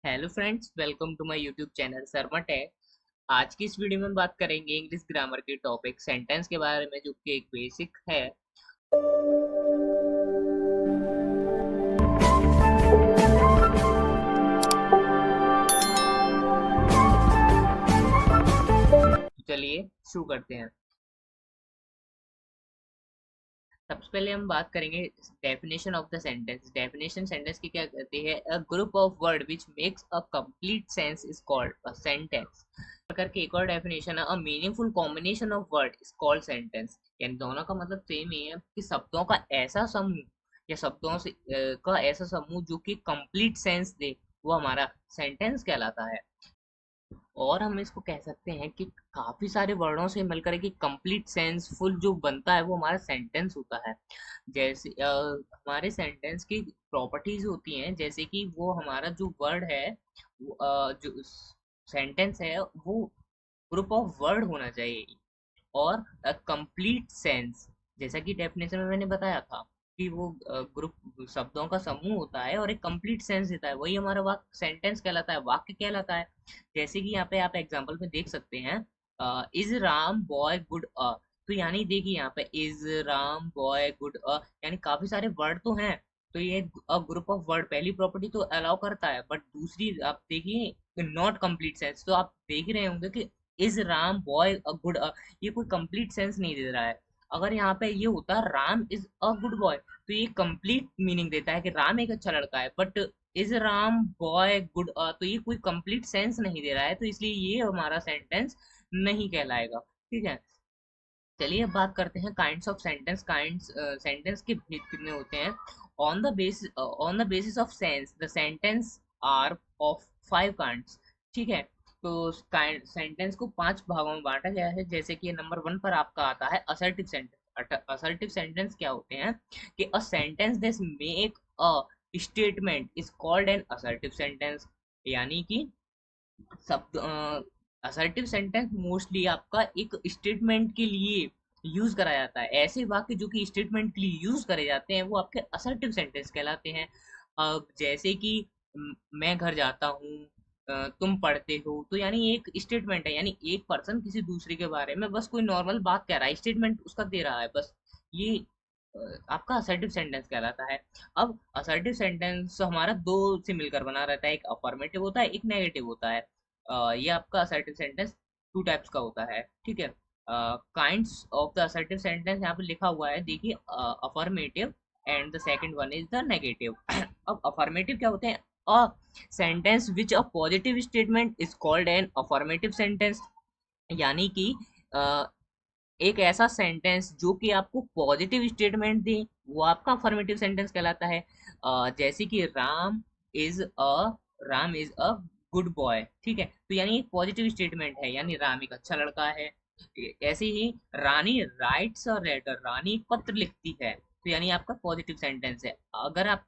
Hello friends, welcome to my YouTube channel Sharma tech. आज की इस वीडियो में बात करेंगे इंग्लिश ग्रामर के टॉपिक सेंटेंस के बारे में, जो कि एक बेसिक है। तो चलिए शुरू करते हैं। सबसे पहले हम बात करेंगे definition of the sentence. Definition sentence की क्या कहती है? A group of word which makes a complete sense is called a sentence. करके एक और डेफिनेशन है, a meaningful combination of word is called sentence. यानी दोनों का मतलब सेम ही है कि शब्दों का ऐसा समूह या शब्दों से का ऐसा समूह जो कि कंप्लीट सेंस दे, वो हमारा सेंटेंस कहलाता है। और हम इसको कह सकते हैं कि काफी सारे वर्डों से मिलकर एक कंप्लीट सेंस फुल जो बनता है वो हमारा सेंटेंस होता है। जैसे हमारे सेंटेंस की प्रॉपर्टीज होती हैं, जैसे कि वो हमारा जो वर्ड है, जो सेंटेंस है वो ग्रुप ऑफ वर्ड होना चाहिए, और कंप्लीट सेंस। जैसा कि डेफिनेशन में मैंने बताया था कि वो ग्रुप शब्दों का समूह होता है और एक कंप्लीट सेंस देता है, वही हमारा वाक्य सेंटेंस कहलाता है, वाक्य कहलाता है। जैसे कि यहाँ पे आप एग्जांपल में देख सकते हैं, is Ram boy good a. तो यानी देखिए यहाँ पे इज राम बॉय गुड अ, यानी काफी सारे वर्ड तो हैं। तो ये अ ग्रुप ऑफ वर्ड पहली प्रॉपर्टी तो अलाउ करता है, बट दूसरी आप देखिए नॉट कंप्लीट सेंस। तो आप देख रहे होंगे कि is Ram boy a good a, ये कोई कंप्लीट सेंस नहीं दे रहा है। अगर यहाँ पे ये होता Ram is a good boy, तो ये कंप्लीट मीनिंग देता है कि राम एक अच्छा लड़का है। But is Ram boy good a, तो ये कोई कंप्लीट सेंस नहीं दे रहा है, तो इसलिए ये हमारा सेंटेंस नहीं कहलाएगा। ठीक है, चलिए अब बात करते हैं kinds of sentence. Kinds sentence के भेद कितने होते हैं? On the basis of sense the sentence are of 5 kinds. ठीक है, तो सेंटेंस को 5 भागों में बांटा गया है। जैसे कि नंबर 1 पर आपका आता है असर्टिव सेंटेंस। असर्टिव सेंटेंस क्या होते हैं? कि a sentence this make a statement is called N assertive sentence. यानी कि शब्द असर्टिव सेंटेंस मोस्टली आपका एक स्टेटमेंट के लिए यूज करा जाता है। ऐसे वाक्य जो कि स्टेटमेंट के लिए यूज करे जाते हैं वो आपके असर्टिव सेंटेंस कहलाते हैं। अब जैसे कि मैं घर जाता हूँ, तुम पढ़ते हो, तो यानी एक स्टेटमेंट है, यानी एक पर्सन किसी दूसरे के बारे में बस कोई नॉर्मल बात कह रहा है, स्टेटमेंट उसका दे रहा है बस। ये आपका असर्टिव सेंटेंस कहलाता है। अब असर्टिव सेंटेंस हमारा दो से मिलकर बना रहता है, एक अफर्मेटिव होता है, एक नेगेटिव होता है। ये आपका असर्टिव सेंटेंस 2 टाइप्स का होता है। ठीक है, kinds of the assertive sentence यहाँ पे लिखा हुआ है, देखिए, affirmative and the second one is the negative. अब अफर्मेटिव क्या होते हैं? A sentence which a positive statement is called N affirmative sentence. यानी कि अ, एक ऐसा सेंटेंस जो कि आपको पॉजिटिव स्टेटमेंट दे, वो आपका अफर्मेटिव सेंटेंस कहलाता है। जैसे कि Ram is a good boy. ठीक है, तो यानी एक पॉजिटिव स्टेटमेंट है, यानी राम एक अच्छा लड़का है। ऐसे ही रानी राइट्स अ लेटर, रानी एक पत्र लिखती है, तो यानी आपका पॉजिटिव सेंटेंस है। अगर आप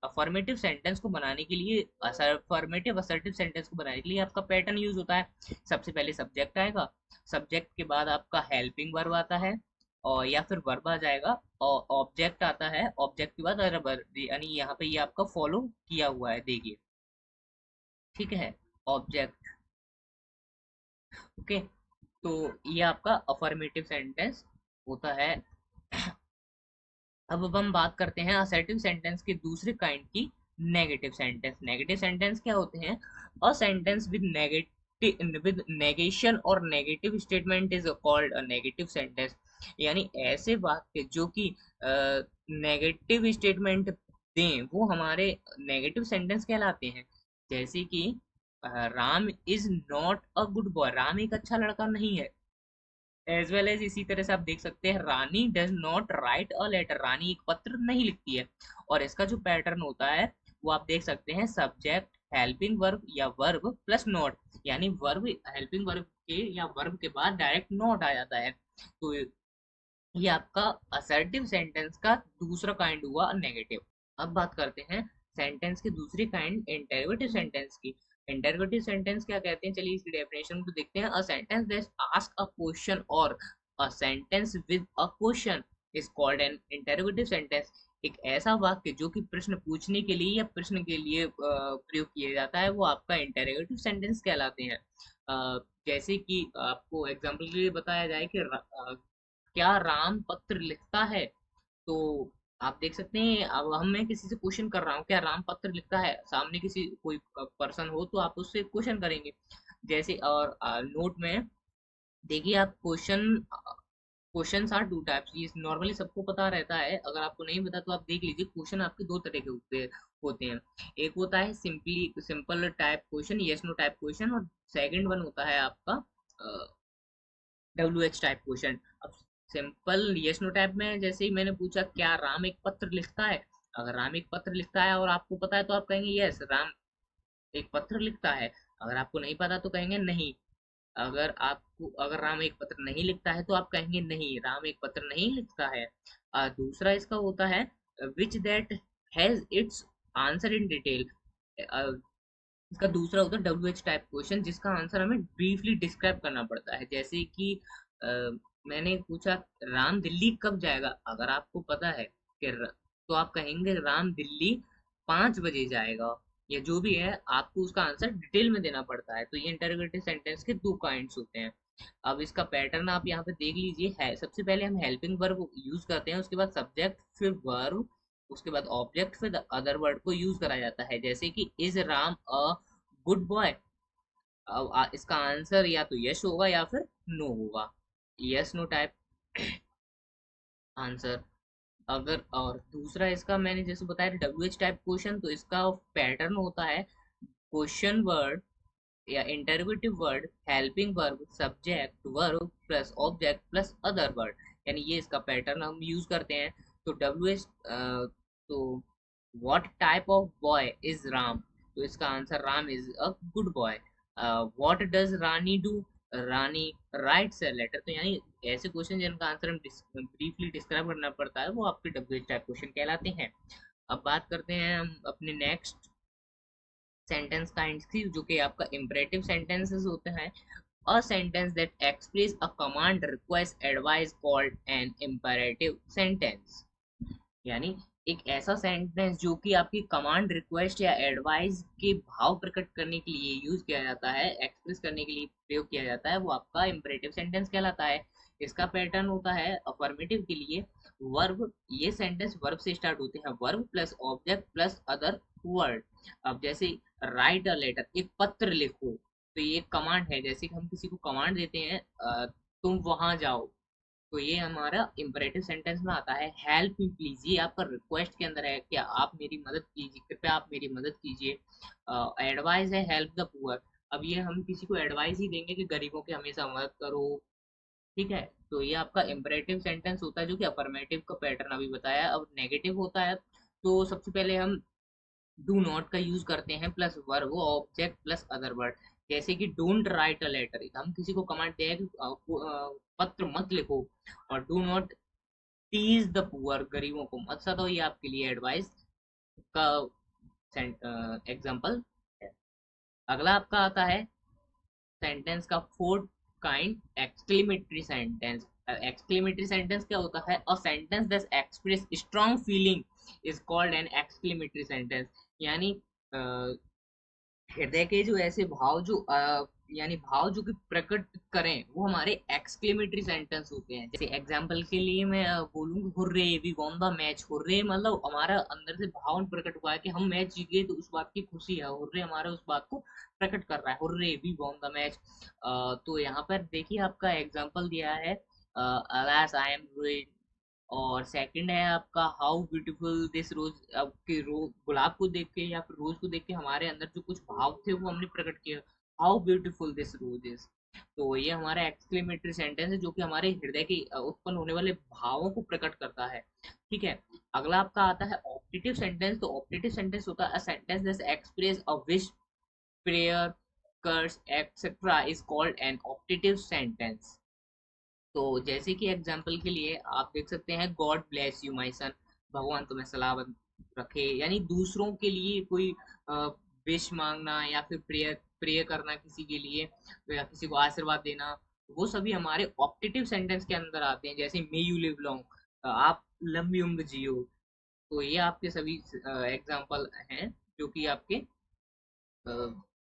अफर्मेटिव सेंटेंस को बनाने के लिए, अफर्मेटिव असर्टिव सेंटेंस को बनाने के लिए आपका पैटर्न यूज होता है। सबसे पहले सब्जेक्ट आएगा, सब्जेक्ट के बाद आपका हेल्पिंग वर्ब आता है, और या फिर वर्ब आ जाएगा, और ऑब्जेक्ट आता है, ऑब्जेक्ट के बाद अदर वर्ब, यानी यहाँ पे ये आपका फॉलो किया हुआ है, देखिए। ठीक है, ऑब्जेक्ट। ओके, तो ये आपका अफर्मेटिव सेंटेंस होता है। अब हम बात करते हैं असर्टिव सेंटेंस के दूसरे काइंड की, नेगेटिव सेंटेंस। नेगेटिव सेंटेंस क्या होते हैं? अ सेंटेंस विद नेगेशन और negative statement is called a negative sentence. यानी ऐसे वाक्य जो कि नेगेटिव स्टेटमेंट दें, वो हमारे नेगेटिव सेंटेंस कहलाते हैं। जैसे कि Ram is not a good boy, Ram एक अच्छा लड़का नहीं है। एज वेल एज इसी तरह से आप देख सकते हैं, Rani does not write a letter, Rani एक पत्र नहीं लिखती है। और इसका जो पैटर्न होता है वो आप देख सकते हैं, सब्जेक्ट हेल्पिंग वर्ब या वर्ब प्लस नॉट, यानी वर्ब हेल्पिंग वर्ब के या वर्ब के बाद डायरेक्ट नॉट आ जाता है। तो ये आपका असर्टिव सेंटेंस का दूसरा काइंड हुआ, नेगेटिव। अब बात करते हैं सेंटेंस के दूसरी काइंड, इंटरोगेटिव सेंटेंस की। इंटरोगेटिव सेंटेंस क्या कहते हैं? चलिए इसकी डेफिनेशन को देखते हैं। A sentence that ask a question और a sentence with a question is called an interrogative sentence. एक ऐसा वाक्य जो कि प्रश्न पूछने के लिए या प्रश्न के लिए प्रयोग किया जाता है, वो आपका इंटेरोगेटिव सेंटेंस कहलाते हैं। जैसे कि आपको एग्जाम्पल के लिए बताया जाए कि क्या राम पत्र लिखता है, तो आप देख सकते हैं, अब हम मैं किसी से क्वेश्चन कर रहा हूँ क्या राम पत्र लिखता है, सामने किसी कोई पर्सन हो तो आप उससे क्वेश्चन करेंगे। जैसे और नोट में देखिए आप क्वेश्चंस आर टू टाइप्स, ये नॉर्मली सबको पता रहता है, अगर आपको नहीं पता तो आप देख लीजिए। क्वेश्चन आपके दो तरह के होते हैं। एक होता है simple type question, yes no type question, और सेकंड वन होता है आपका WH टाइप क्वेश्चन। अब सिंपल यस नो टाइप में जैसे ही मैंने पूछा क्या राम एक पत्र लिखता है, अगर राम एक पत्र लिखता है और आपको पता है तो आप कहेंगे यस राम एक पत्र लिखता है। अगर आपको नहीं पता तो कहेंगे नहीं। अगर राम एक पत्र नहीं लिखता है तो आप कहेंगे नहीं राम एक पत्र नहीं लिखता है। दूसरा इसका होता है which that has its answer in detail. इसका दूसरा होता है WH टाइप क्वेश्चन, जिसका आंसर हमें ब्रीफली डिस्क्राइब करना पड़ता है। जैसे कि अ, मैंने पूछा राम दिल्ली कब जाएगा, अगर आपको पता है कि तो आप कहेंगे राम दिल्ली 5 बजे जाएगा, या जो भी है आपको उसका आंसर डिटेल में देना पड़ता है। तो ये इंटरोगेटिव सेंटेंस के दो काइंड्स होते हैं। अब इसका पैटर्न आप यहाँ पे देख लीजिए है, सबसे पहले हम हेल्पिंग वर्ब यूज करते हैं, उसके बाद सब्जेक्ट, फिर वर्ब, उसके बाद ऑब्जेक्ट, फिर अदर वर्ड को यूज करा जाता है। जैसे कि is Ram a good boy, अब इसका आंसर या तो यस होगा या फिर नो होगा, यस नो टाइप आंसर। अगर और दूसरा इसका मैंने जैसे बताया WH टाइप क्वेश्चन, तो इसका पैटर्न होता है क्वेश्चन वर्ड या interrogative word, helping verb, subject, verb plus object plus other word, यानी ये इसका पैटर्न हम यूज करते हैं। तो WH तो what type of boy is Ram, तो इसका answer Ram is a good boy. What does Rani do, Rani writes a letter. तो यानी ऐसे क्वेश्चन जिनका आंसर हम ब्रीफली डिस्क्राइब करना पड़ता है, वो आपके WH टाइप क्वेश्चन कहलाते हैं। अब बात करते हैं हम अपने नेक्स्ट सेंटेंस काइंड्स की, जो कि आपका इंपरेटिव सेंटेंसेस होते हैं। A sentence that express a command, request, advice called an imperative sentence. यानी एक ऐसा सेंटेंस जो कि आपकी कमांड, रिक्वेस्ट या एडवाइस के भाव प्रकट करने के लिए यूज किया जाता है, एक्सप्रेस करने के लिए प्रयोग किया जाता है, वो आपका इंपरेटिव सेंटेंस कहलाता है। इसका पैटर्न होता है अफर्मेटिव के लिए वर्ब, ये सेंटेंस वर्ब से स्टार्ट होते हैं, verb plus object plus other word. अब जैसे राइट अ लेटर, एक पत्र लिखो, तो ये एक कमांड है। जैसे कि हम किसी को कमांड देते हैं तुम वहां जाओ, तो ये हमारा इंपरेटिव सेंटेंस में आता है। हेल्प मी प्लीज, ये आपका रिक्वेस्ट के अंदर है कि आप मेरी मदद कीजिए, कृपया आप मेरी मदद कीजिए। एडवाइस है हेल्प द पुअर, अब ये हम किसी को एडवाइस ही देंगे कि गरीबों की हमेशा मदद करो, ठीक है। तो ये आपका इंपरेटिव सेंटेंस होता है, जो कि अफर्मेटिव का पैटर्न अभी बताया। अब नेगेटिव होता है, तो सबसे पहले हम डू नॉट का यूज करते हैं plus verb, object plus other word. जैसे कि डोंट राइट अ लेटर, हम किसी को कमांड दें कि पत्र मत लिखो, और do not tease the poor, गरीबों को मत सताओ, ये आपके लिए एडवाइस का एग्जांपल है। अगला आपका आता है सेंटेंस का fourth kind, exclamatory sentence. Exclamatory sentence क्या होता है, अ sentence that express strong feeling is called N exclamatory sentence. यानी हृदय के जो ऐसे भाव जो यानी भाव जो कि प्रकट करें, वो हमारे एक्सक्लेमेटरी सेंटेंस होते हैं। जैसे एग्जांपल के लिए मैं बोलूंगा hurray we won the match, hurray मतलब हमारा अंदर से भाव प्रकट हुआ है कि हम मैच जीत गए, तो उस बात की खुशी है, हुर्रे हमारे उस बात को प्रकट कर रहा है, hurray we won the match. तो यहाँ पर देखिए आपका एग्जाम्पल दिया है अलास आई एम, और सेकंड है आपका हाउ ब्यूटीफुल दिस रोज। आपके गुलाब को देख के या फिर रोज को देख के हमारे अंदर जो कुछ भाव थे वो हमने प्रकट किया, how beautiful this rose is. तो ये हमारा एक्सक्लेमेटरी सेंटेंस है, जो कि हमारे हृदय के उत्पन्न होने वाले भावों को प्रकट करता है, ठीक है। अगला आपका आता है ऑप्टेटिव सेंटेंस। तो ऑप्टेटिव सेंटेंस होता है sentence that express a wish, prayer, curse etcetera is called an optative sentence. तो जैसे कि एग्जाम्पल के लिए आप देख सकते हैं गॉड ब्लेस यू माई सन, भगवान तुम्हें सलामत रखे, यानी दूसरों के लिए कोई विश मांगना या फिर प्रेयर प्रेयर करना किसी के लिए, तो या किसी को आशीर्वाद देना, वो सभी हमारे ऑप्टेटिव सेंटेंस के अंदर आते हैं। जैसे मे यू लिव लॉन्ग, आप लंबी उम्र जियो, तो ये आपके सभी एग्जाम्पल हैं जो कि आपके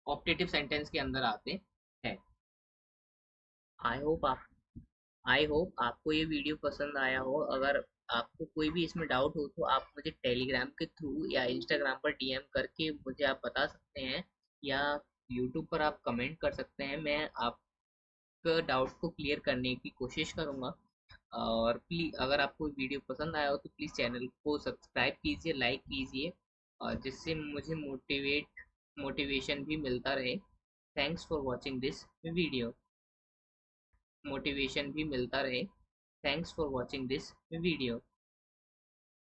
ऑप्टेटिव सेंटेंस के अंदर आते हैं। आई होप आप आई होप आपको ये वीडियो पसंद आया हो। अगर आपको कोई भी इसमें डाउट हो तो आप मुझे टेलीग्राम के थ्रू या इंस्टाग्राम पर डीएम करके मुझे आप बता सकते हैं, या यूट्यूब पर आप कमेंट कर सकते हैं। मैं आपके डाउट को क्लियर करने की कोशिश करूँगा। और प्लीज़ अगर आपको वीडियो पसंद आया हो तो प्लीज़ चैनल को सब्सक्राइब कीजिए, लाइक कीजिए, और जिससे मुझे मोटिवेशन भी मिलता रहे। Thanks for watching this video. Motivation भी मिलता रहे। Thanks for watching this video.